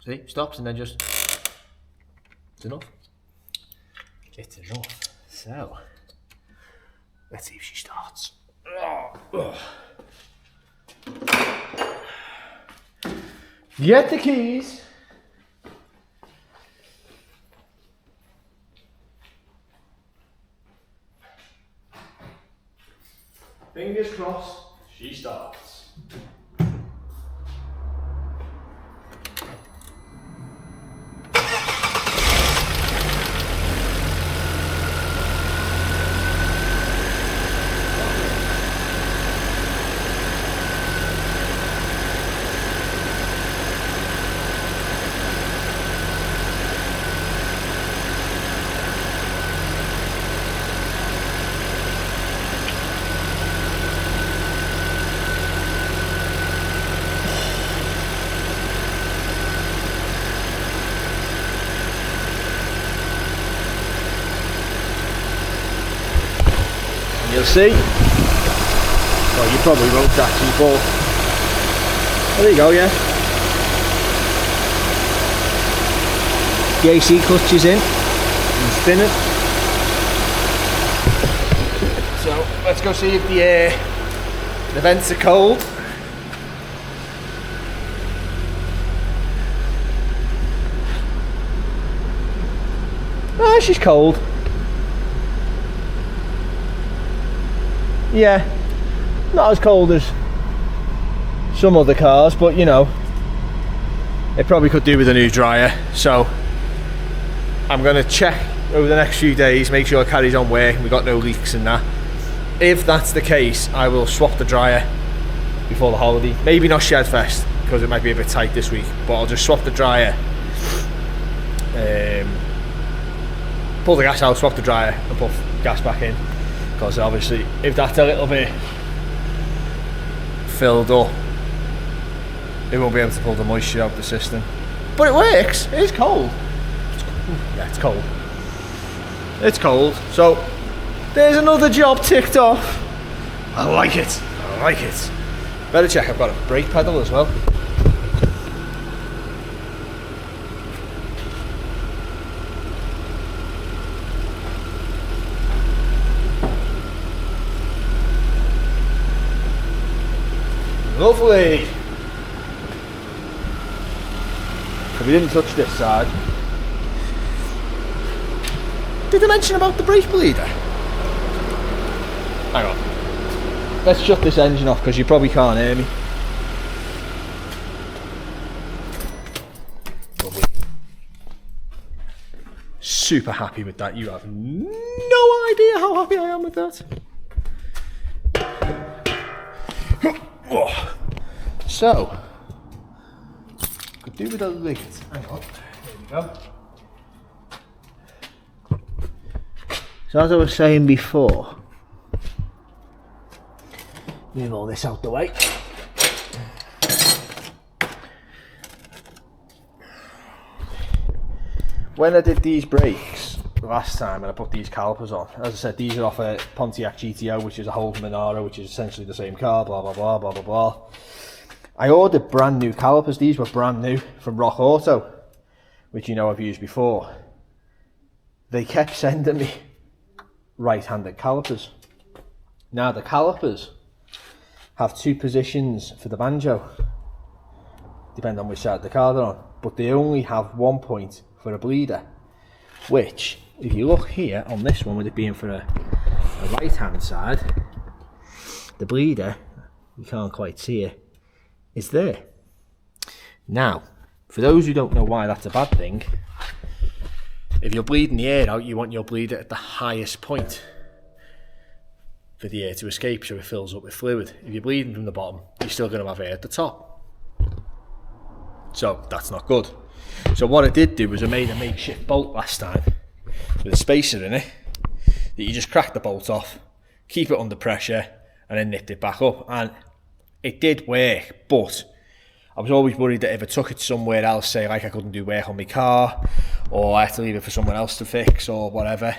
See, stops and then just. It's enough. It's enough. So, let's see if she starts. Get the keys. Fingers crossed, she starts. You'll see. Well, you probably won't actually, but there you go, yeah. The AC clutch is in and spinning. So let's go see if the vents are cold. Ah, she's cold. Yeah, not as cold as some other cars, but you know, it probably could do with a new dryer. So I'm going to check over the next few days, make sure it carries on working, we've got no leaks in that. If that's the case, I will swap the dryer before the holiday. Maybe not Shedfest, because it might be a bit tight this week, but I'll just swap the dryer, pull the gas out, swap the dryer and put gas back in. Because obviously if that's a little bit filled up, it won't be able to pull the moisture out of the system. But it works. It is cold. Yeah, it's cold. It's cold. So there's another job ticked off. I like it. I like it. Better check I've got a brake pedal as well. Lovely. So we didn't touch this side. Did I mention about the brake bleeder? Hang on. Let's shut this engine off because you probably can't hear me. Lovely. Super happy with that. You have no idea how happy I am with that. So, could do with a lid. Hang on, there we go. So as I was saying before, move all this out the way. When I did these brakes last time and I put these calipers on, as I said, these are off a Pontiac GTO, which is a Holden Monaro, which is essentially the same car, blah blah blah blah blah blah. I ordered brand new calipers. These were brand new from Rock Auto, which you know I've used before. They kept sending me right-handed calipers. Now the calipers have two positions for the banjo, depending on which side of the car they're on, but they only have 1 point for a bleeder, which if you look here on this one, with it being for a right-hand side, the bleeder, you can't quite see it, is there. Now, for those who don't know why that's a bad thing, if you're bleeding the air out, you want your bleeder at the highest point for the air to escape so it fills up with fluid. If you're bleeding from the bottom, you're still going to have air at the top. So that's not good. So what I did do was I made a makeshift bolt last time with a spacer in it that you just crack the bolt off, keep it under pressure, and then lift it back up. And it did work, but I was always worried that if I took it somewhere else, say like I couldn't do work on my car, or I had to leave it for someone else to fix or whatever,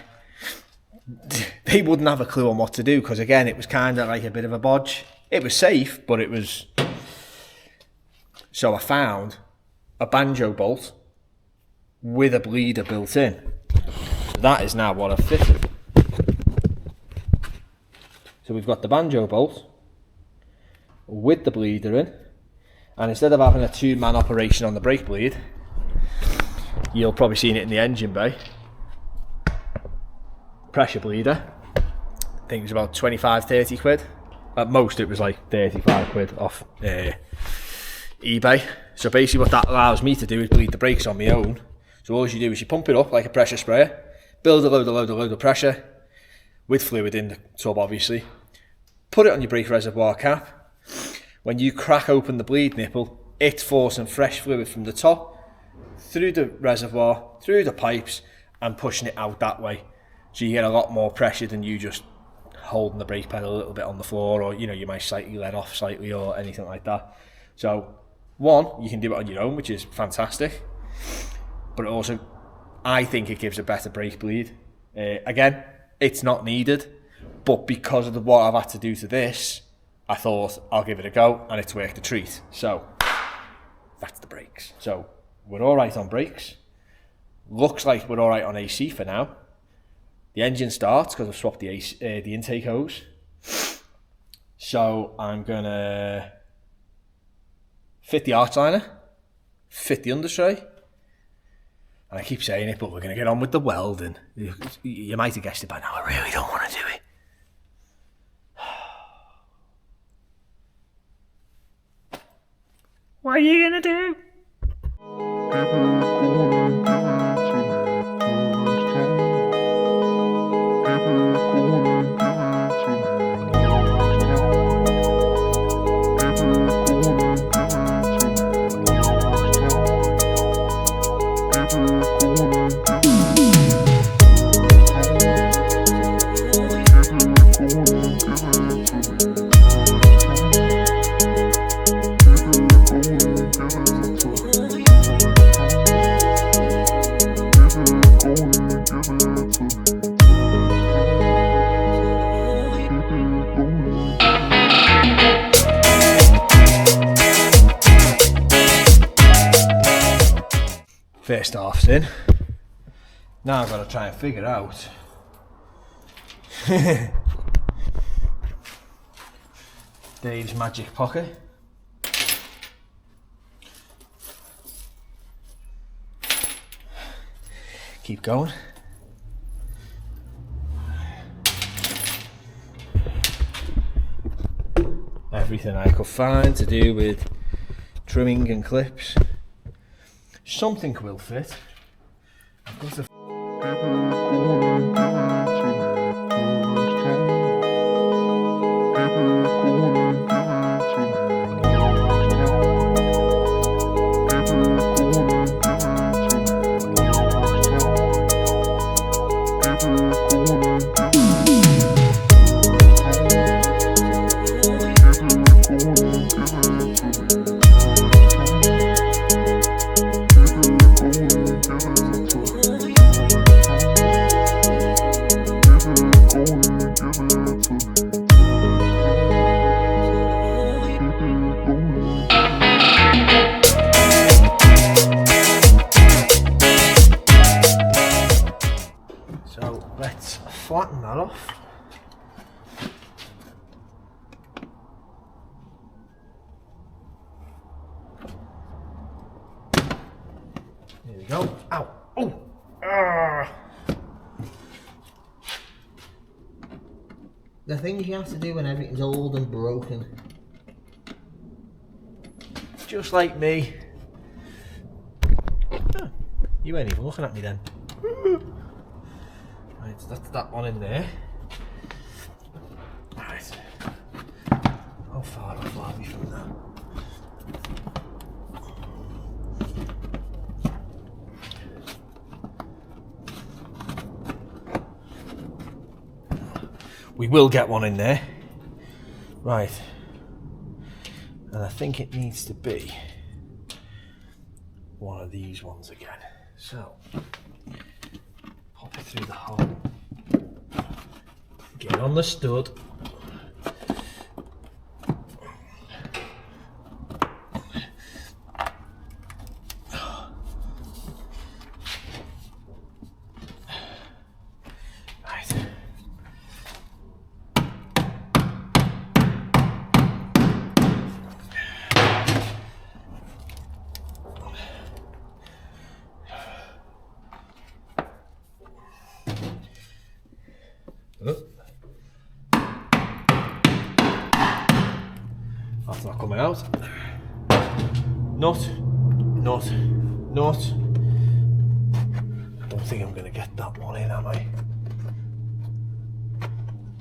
they wouldn't have a clue on what to do, because again, it was kind of like a bit of a bodge. It was safe, but it was... So I found a banjo bolt with a bleeder built in. So that is now what I've fitted. So we've got the banjo bolt with the bleeder in, and instead of having a two-man operation on the brake bleed, you'll probably seen it in the engine bay. Pressure bleeder. I think it was about 25-30 quid. At most it was like 35 quid off eBay. So basically what that allows me to do is bleed the brakes on my own. So all you do is you pump it up like a pressure sprayer, build a load of pressure with fluid in the tub obviously, put it on your brake reservoir cap. When you crack open the bleed nipple, it's forcing fresh fluid from the top through the reservoir, through the pipes, and pushing it out that way. So you get a lot more pressure than you just holding the brake pedal a little bit on the floor, or you might slightly let off slightly or anything like that. So one, you can do it on your own, which is fantastic, but also I think it gives a better brake bleed. Again, it's not needed, but because of what I've had to do to this, I thought I'll give it a go, and it's worked a treat. So that's the brakes. So we're all right on brakes. Looks like we're all right on AC for now. The engine starts because I've swapped the intake hose. So I'm gonna fit the arch liner, fit the undertray, and I keep saying it, but we're gonna get on with the welding. You might have guessed it by now. I really don't want to do it. What are you gonna do? First half's in. Now I've got to try and figure out Dave's magic pocket. Keep going. Everything I could find to do with trimming and clips. Something will fit. I've got to let's flatten that off. There we go. Ow! Oh! The things you have to do when everything's old and broken. Just like me. You weren't even looking at me then. Right, so that's that one in there. Right. How far off are we from that? We will get one in there. Right. And I think it needs to be one of these ones again. So, pop it through the hole. Get on the stud. That's not coming out. Nut. I don't think I'm going to get that one in, am I?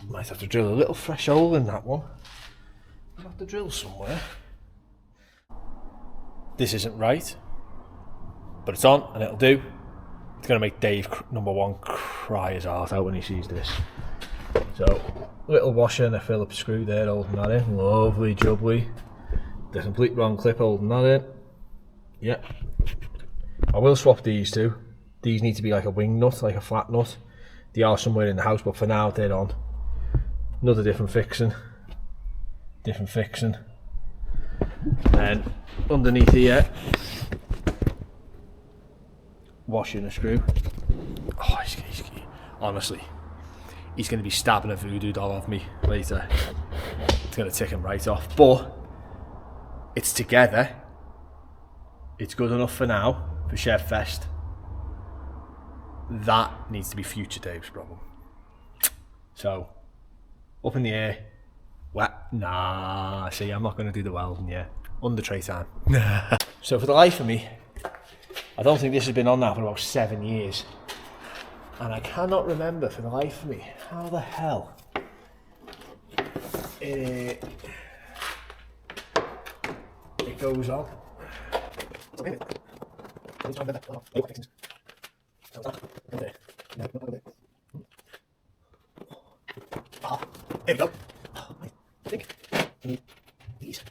Might have to drill a little fresh hole in that one. I'll have to drill somewhere. This isn't right, but it's on and it'll do. It's going to make Dave, number one, cry his heart out when he sees this. So, little washer and a Phillips screw there holding that in. Lovely jubbly. The complete wrong clip holding that in. Yep. I will swap these two. These need to be like a wing nut, like a flat nut. They are somewhere in the house, but for now they're on. Another different fixing. And underneath here, washing a screw. Oh, honestly, he's going to be stabbing a voodoo doll of me later. It's going to tick him right off. But it's together. It's good enough for now, for Chef Fest. That needs to be future Dave's problem. So, up in the air. Nah, see, I'm not going to do the welding yet. Under tray time. So for the life of me, I don't think this has been on now for about 7 years. And I cannot remember for the life of me how the hell it goes on. Ah, here we go. I think I need these.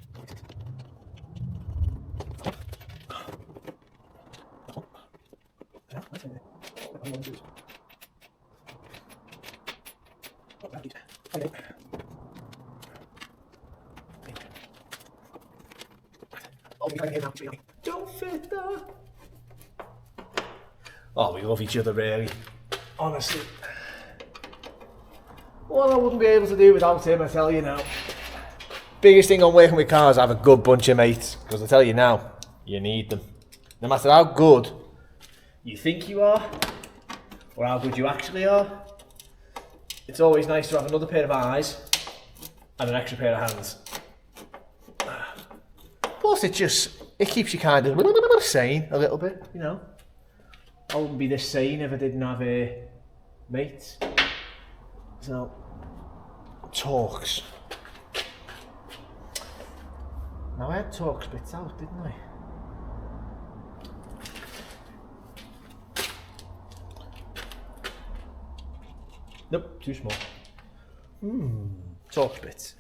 Don't fit that. Oh, we love each other, really. Honestly. What I wouldn't be able to do without him, I tell you now. Biggest thing on working with cars, I have a good bunch of mates. Because I tell you now, you need them. No matter how good you think you are, or how good you actually are, it's always nice to have another pair of eyes and an extra pair of hands. Plus it keeps you kind of sane a little bit, you know. I wouldn't be this sane if I didn't have mates. So, Torx. Now I had Torx bits out, didn't I? Nope, too small. Torx bits.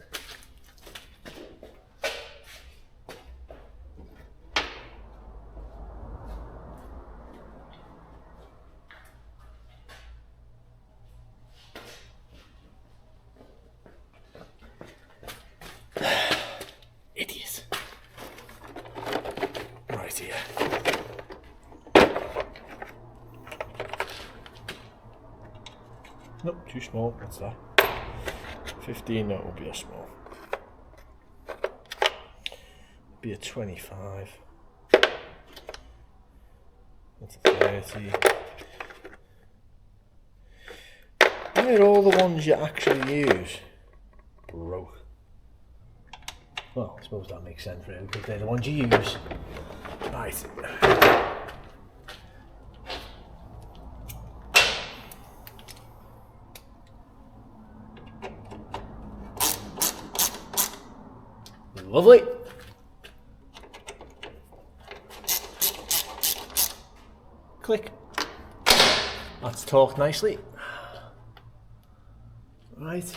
Idiot. Right here. Nope, too small. What's that? 15, that will be a small. Be a 25. That's a 30. Where are all the ones you actually use? Broke. Well, I suppose that makes sense really, because they're the ones you use. Right. Lovely. Click. That's torqued nicely. Right.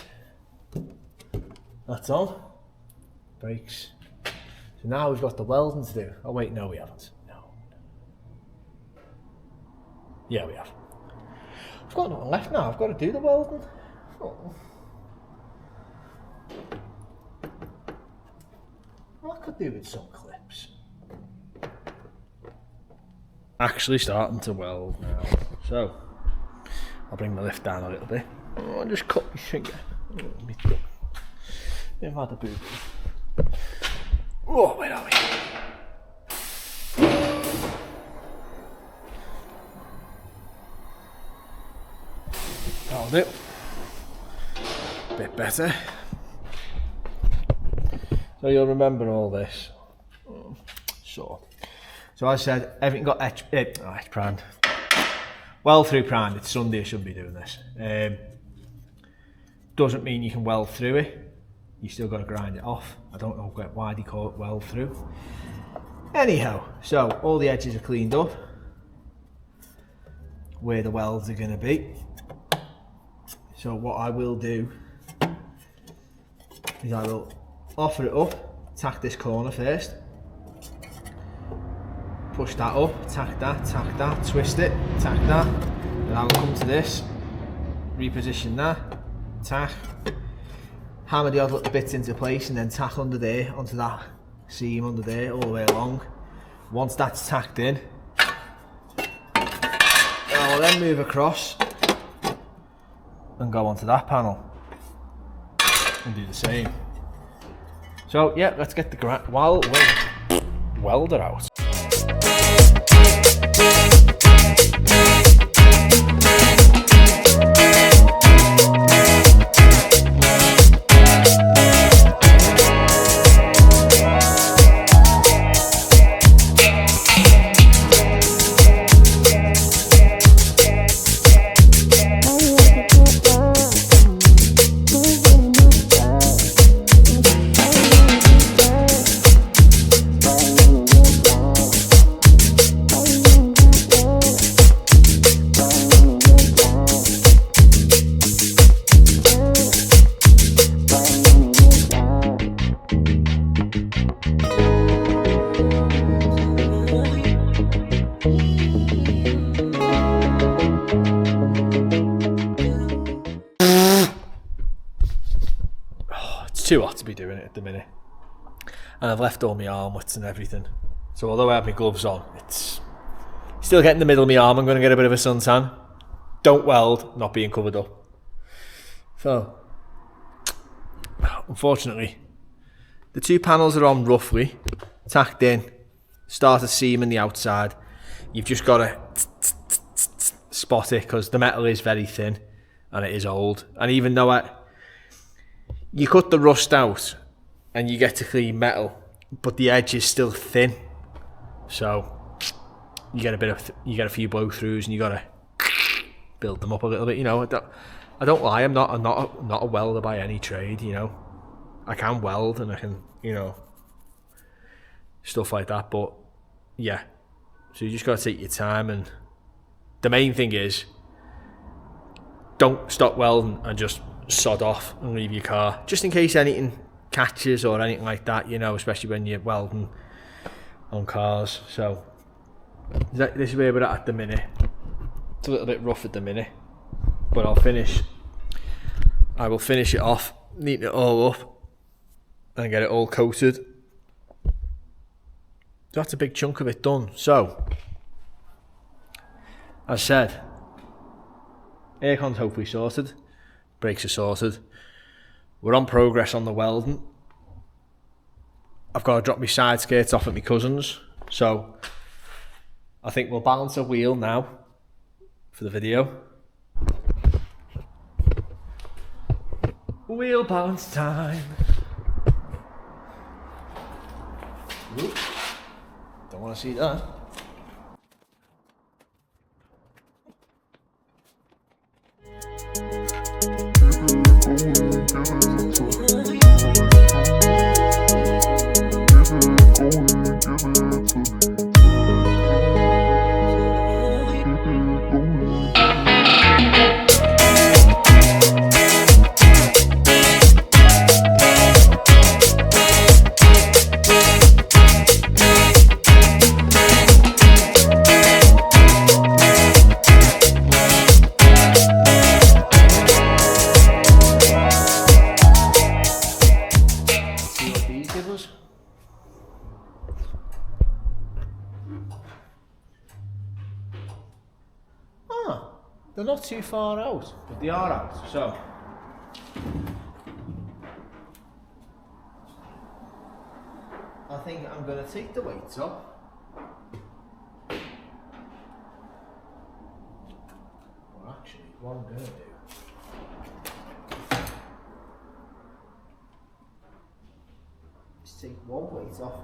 That's on. Brakes. So now we've got the welding to do. Oh wait, no we haven't. No. Yeah, we have. I've got nothing left now. I've got to do the welding. Oh. Well, I could do with some clips. Actually starting to weld now. So, I'll bring the lift down a little bit. Oh, I just cut my finger. Oh, me thumb. I've had a boo-boo. Oh, where are we? That'll do. Bit better. So you'll remember all this. So as I said, everything got etch primed. Weld through primed. It's Sunday, I shouldn't be doing this. Doesn't mean you can weld through it. You still got to grind it off. I don't know why they call it weld through. Anyhow, so all the edges are cleaned up. Where the welds are going to be. So what I will do is I will offer it up, tack this corner first. Push that up, tack that, twist it, tack that. Then I will come to this, reposition that, tack, hammer the odd little bits into place and then tack under there, onto that seam under there, all the way along. Once that's tacked in, I will then move across and go onto that panel and do the same. So yeah, let's get the welder out. Too hot to be doing it at the minute, and I've left all my armlets and everything, so although I have my gloves on, it's still getting the middle of my arm. I'm going to get a bit of a suntan. Don't weld not being covered up. So unfortunately the two panels are on roughly tacked in, start a seam in the outside. You've just got to spot it because the metal is very thin and it is old, and even though you cut the rust out and you get to clean metal, but the edge is still thin, so you get a few blow throughs and you gotta build them up a little bit. You know, I don't lie. I'm not a welder by any trade. You know, I can weld and I can, you know, stuff like that. But yeah, so you just gotta take your time, and the main thing is don't stop welding and just sod off and leave your car, just in case anything catches or anything like that, you know, especially when you're welding on cars. So this is where we're at the minute. It's a little bit rough at the minute, but I will finish it off, neaten it all up and get it all coated. That's a big chunk of it done. So as said, aircon's hopefully sorted, brakes are sorted, we're on progress on the welding. I've got to drop my side skirts off at my cousin's, so I think we'll balance a wheel now for the video. Wheel balance time. Ooh, don't want to see that. they're not too far out, but they are out. So I think I'm going to take the weights off. Well, actually, what I'm going to do is take one weight off.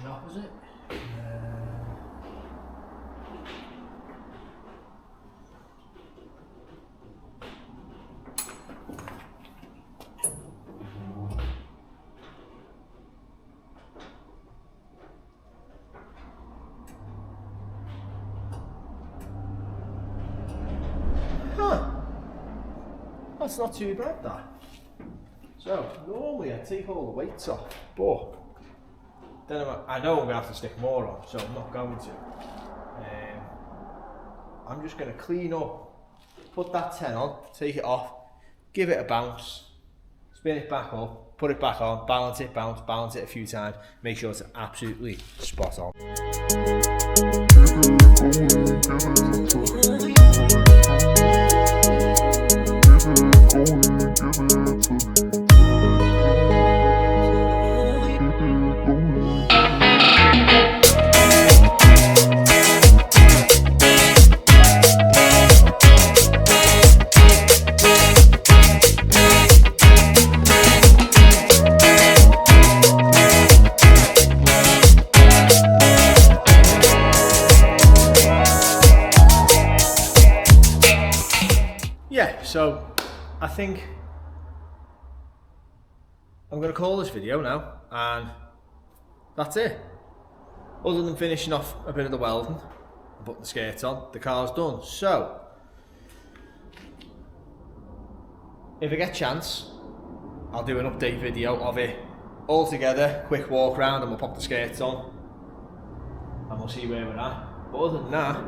The opposite. That's not too bad, that. So, normally I take all the weights off, but then I know I'm going to have to stick more on, so I'm not going to. I'm just going to clean up, put that 10 on, take it off, give it a bounce, spin it back up, put it back on, balance it, balance it a few times, make sure it's absolutely spot on. Yeah, so I think I'm going to call this video now, and that's it. Other than finishing off a bit of the welding and putting the skirts on, the car's done. So if I get a chance, I'll do an update video of it all together, quick walk around, and we'll pop the skirts on and we'll see where we're at. But other than that,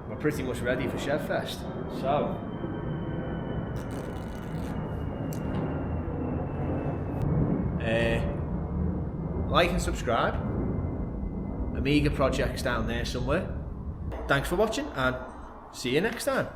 we're pretty much ready for Chevfest. So like and subscribe. Amiga projects down there somewhere. Thanks for watching, and see you next time.